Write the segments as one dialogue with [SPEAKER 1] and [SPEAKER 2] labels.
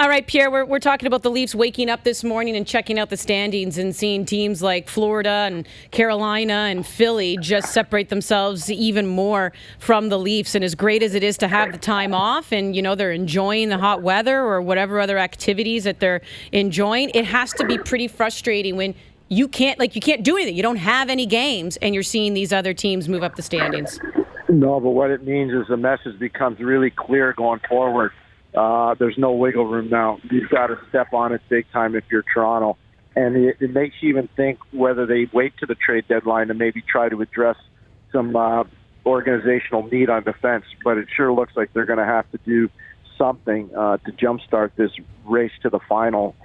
[SPEAKER 1] All right, Pierre, we're talking about the Leafs waking up this morning and checking out the standings and seeing teams like Florida and Carolina and Philly just separate themselves even more from the Leafs. And as great as it is to have the time off and, they're enjoying the hot weather or whatever other activities that they're enjoying, it has to be pretty frustrating when you can't do anything. You don't have any games and you're seeing these other teams move up the standings.
[SPEAKER 2] No, but what it means is the message becomes really clear going forward. There's no wiggle room now. You've got to step on it big time if you're Toronto. And it makes you even think whether they wait to the trade deadline to maybe try to address some organizational need on defense. But it sure looks like they're going to have to do something to jumpstart this race to the final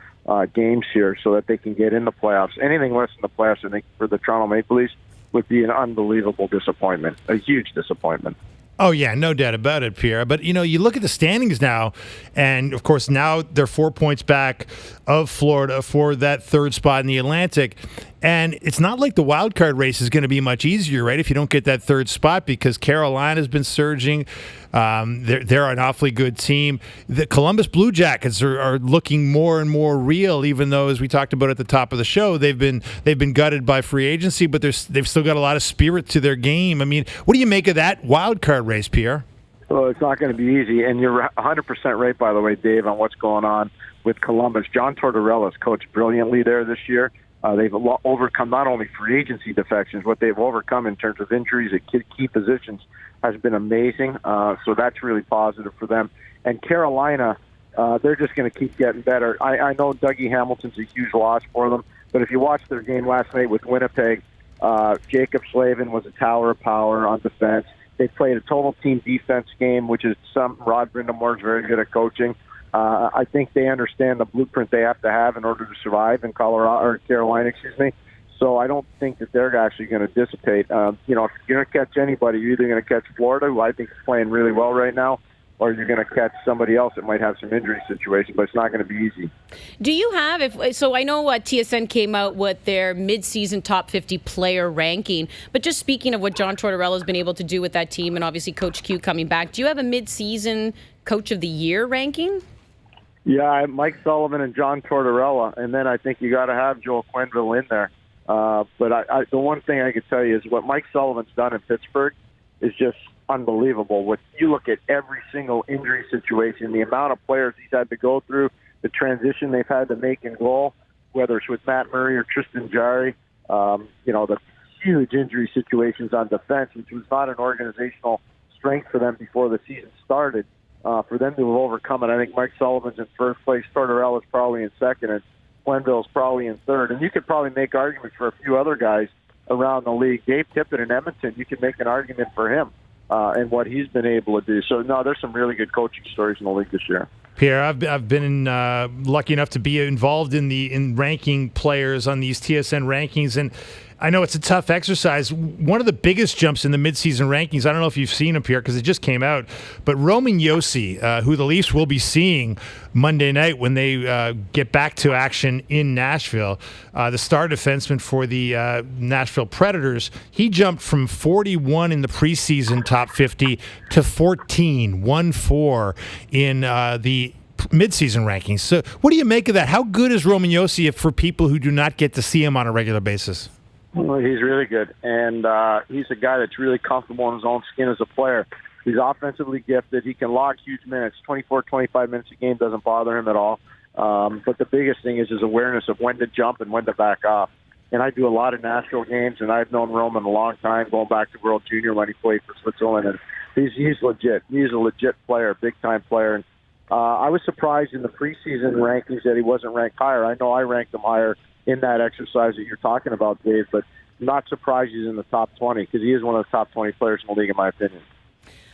[SPEAKER 2] games here so that they can get in the playoffs. Anything less than the playoffs, I think, for the Toronto Maple Leafs would be an unbelievable disappointment, a huge disappointment.
[SPEAKER 3] Oh, yeah, no doubt about it, Pierre. But, you look at the standings now, and, of course, now they're 4 points back of Florida for that third spot in the Atlantic. And it's not like the wild card race is going to be much easier, right, if you don't get that third spot, because Carolina's been surging. They're an awfully good team. The Columbus Blue Jackets are looking more and more real, even though, as we talked about at the top of the show, they've been gutted by free agency, but they've still got a lot of spirit to their game. I mean, what do you make of that wild card race, Pierre?
[SPEAKER 2] Well, it's not going to be easy, and you're 100% right, by the way, Dave, on what's going on with Columbus. John Tortorella has coached brilliantly there this year. They've overcome not only free agency defections, what they've overcome in terms of injuries at key positions has been amazing. So that's really positive for them. And Carolina, they're just going to keep getting better. I know Dougie Hamilton's a huge loss for them, but if you watched their game last night with Winnipeg, Jacob Slavin was a tower of power on defense. They played a total team defense game, which is something Rod Brind'Amour is very good at coaching. I think they understand the blueprint they have to have in order to survive in Carolina. So I don't think that they're actually going to dissipate. If you're going to catch anybody, you're either going to catch Florida, who I think is playing really well right now, or you're going to catch somebody else that might have some injury situation, but it's not going to be easy.
[SPEAKER 1] Do you have, so I know TSN came out with their mid-season top 50 player ranking, but just speaking of what John Tortorella has been able to do with that team and obviously Coach Q coming back, do you have a mid-season Coach of the Year ranking?
[SPEAKER 2] Yeah, Mike Sullivan and John Tortorella, and then I think you got to have Joel Quenneville in there. But the one thing I can tell you is what Mike Sullivan's done in Pittsburgh is just unbelievable. What you look at every single injury situation, the amount of players he's had to go through, the transition they've had to make in goal, whether it's with Matt Murray or Tristan Jarry, the huge injury situations on defense, which was not an organizational strength for them before the season started. For them to have overcome it, I think Mike Sullivan's in first place, Tortorella's probably in second, and Quenneville's probably in third. And you could probably make arguments for a few other guys around the league. Dave Tippett in Edmonton, you can make an argument for him and what he's been able to do. So, no, there's some really good coaching stories in the league this year.
[SPEAKER 3] Pierre, I've been lucky enough to be involved in ranking players on these TSN rankings, and I know it's a tough exercise. One of the biggest jumps in the midseason rankings, I don't know if you've seen him, Pierre, because it just came out, but Roman Josi, who the Leafs will be seeing Monday night when they get back to action in Nashville, the star defenseman for the Nashville Predators, he jumped from 41 in the preseason top 50 to 14 in the midseason rankings. So what do you make of that? How good is Roman Josi for people who do not get to see him on a regular basis?
[SPEAKER 2] Well, he's really good, and he's a guy that's really comfortable in his own skin as a player. He's offensively gifted. He can log huge minutes. 24, 25 minutes a game doesn't bother him at all. But the biggest thing is his awareness of when to jump and when to back off. And I do a lot of Nashville games, and I've known Roman a long time, going back to World Junior when he played for Switzerland. And he's legit. He's a legit player, big-time player. And I was surprised in the preseason rankings that he wasn't ranked higher. I know I ranked him higher in that exercise that you're talking about, Dave, but not surprised he's in the top 20 because he is one of the top 20 players in the league, in my opinion.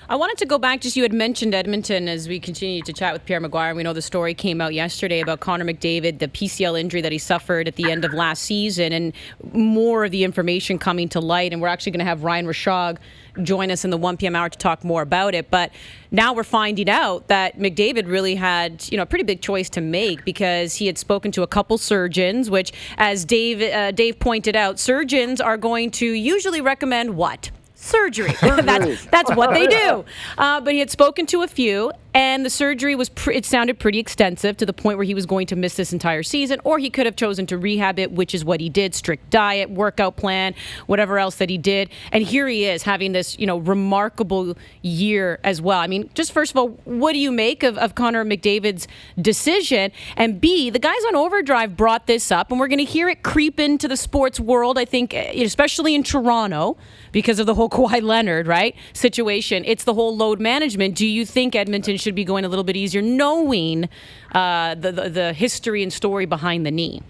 [SPEAKER 1] I wanted to go back, just you had mentioned Edmonton as we continue to chat with Pierre McGuire. We know the story came out yesterday about Connor McDavid, the PCL injury that he suffered at the end of last season, and more of the information coming to light. And we're actually going to have Ryan Rishaug join us in the 1 p.m. hour to talk more about it. But now we're finding out that McDavid really had, a pretty big choice to make because he had spoken to a couple surgeons, which, as Dave pointed out, surgeons are going to usually recommend what? Surgery. That's what they do. But he had spoken to a few, And the surgery it sounded pretty extensive to the point where he was going to miss this entire season, or he could have chosen to rehab it, which is what he did. Strict diet, workout plan, whatever else that he did. And here he is having this, remarkable year as well. I mean, just first of all, what do you make of Connor McDavid's decision? And B, the guys on Overdrive brought this up, and we're going to hear it creep into the sports world, I think, especially in Toronto, because of the whole Kawhi Leonard, right, situation. It's the whole load management. Do you think Edmonton should be going a little bit easier, knowing the history and story behind the knee?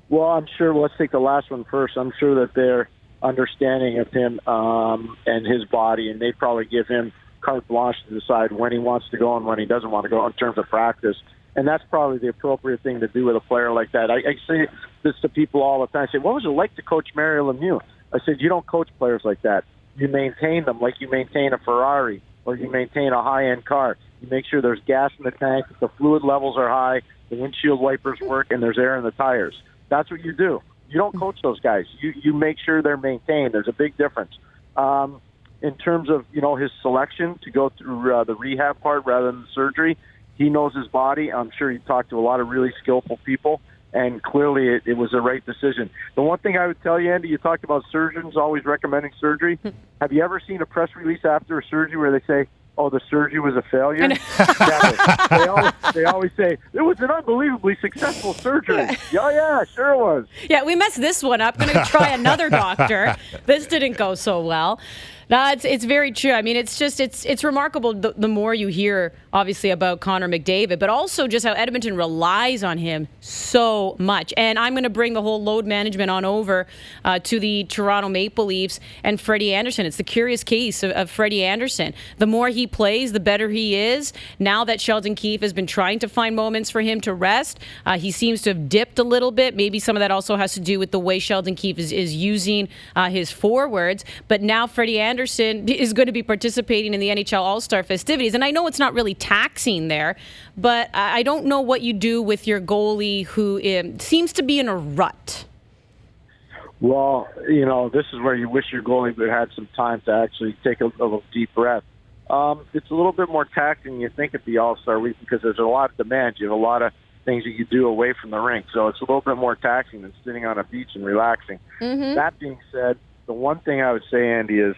[SPEAKER 2] Well, I'm sure, let's take the last one first. I'm sure that they're understanding of him and his body, and they probably give him carte blanche to decide when he wants to go and when he doesn't want to go in terms of practice. And that's probably the appropriate thing to do with a player like that. I say this to people all the time. I say, what was it like to coach Mario Lemieux? I said, you don't coach players like that. You maintain them like you maintain a Ferrari or you maintain a high-end car. You make sure there's gas in the tank, the fluid levels are high, the windshield wipers work, and there's air in the tires. That's what you do. You don't coach those guys. You make sure they're maintained. There's a big difference. In terms of, his selection to go through the rehab part rather than the surgery, he knows his body. I'm sure he talked to a lot of really skillful people, and clearly it was the right decision. The one thing I would tell you, Andy, you talked about surgeons always recommending surgery. Have you ever seen a press release after a surgery where they say, oh, the surgery was a failure? They always say, it was an unbelievably successful surgery. Yeah, sure it was.
[SPEAKER 1] Yeah, we messed this one up. Going to try another doctor. This didn't go so well. No, it's very true. I mean, it's remarkable the more you hear, obviously, about Connor McDavid, but also just how Edmonton relies on him so much. And I'm going to bring the whole load management on over to the Toronto Maple Leafs and Freddie Anderson. It's the curious case of Freddie Anderson. The more he plays, the better he is. Now that Sheldon Keefe has been trying to find moments for him to rest, he seems to have dipped a little bit. Maybe some of that also has to do with the way Sheldon Keefe is using his forwards. But now Freddie Anderson is going to be participating in the NHL All-Star festivities. And I know it's not really taxing there, but I don't know what you do with your goalie who seems to be in a rut.
[SPEAKER 2] Well, this is where you wish your goalie would have had some time to actually take a little deep breath. It's a little bit more taxing than you think at the All-Star week because there's a lot of demands. You have a lot of things that you do away from the rink. So it's a little bit more taxing than sitting on a beach and relaxing. Mm-hmm. That being said, the one thing I would say, Andy, is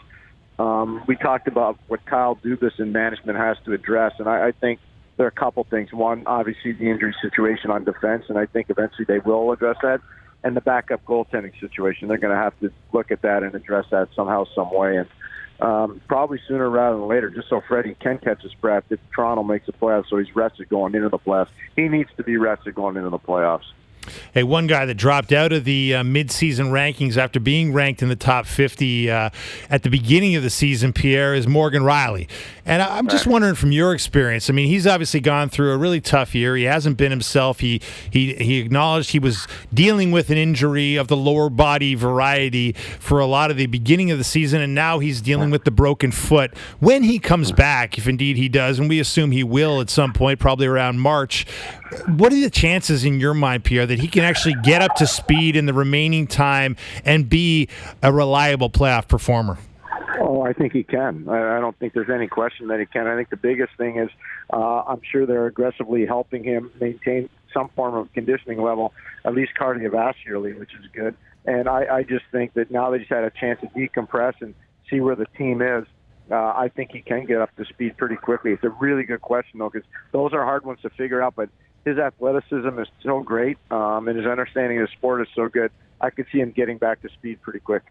[SPEAKER 2] we talked about what Kyle Dubas and management has to address, and I think there are a couple things. One, obviously, the injury situation on defense, and I think eventually they will address that, and the backup goaltending situation. They're going to have to look at that and address that somehow, some way, and probably sooner rather than later, just so Freddie can catch his breath if Toronto makes the playoffs, so he's rested going into the playoffs. He needs to be rested going into the playoffs.
[SPEAKER 3] Hey, one guy that dropped out of the mid-season rankings after being ranked in the top 50 at the beginning of the season, Pierre, is Morgan Rielly. And I'm just wondering from your experience, I mean, he's obviously gone through a really tough year. He hasn't been himself. He acknowledged he was dealing with an injury of the lower body variety for a lot of the beginning of the season, and now he's dealing with the broken foot. When he comes back, if indeed he does, and we assume he will at some point, probably around March, what are the chances in your mind, Pierre, that he can actually get up to speed in the remaining time and be a reliable playoff performer?
[SPEAKER 2] Oh, I think he can. I don't think there's any question that he can. I think the biggest thing is I'm sure they're aggressively helping him maintain some form of conditioning level, at least cardiovascularly, which is good. And I just think that now that he's had a chance to decompress and see where the team is, I think he can get up to speed pretty quickly. It's a really good question, though, because those are hard ones to figure out, but his athleticism is so great, and his understanding of the sport is so good. I could see him getting back to speed pretty quick.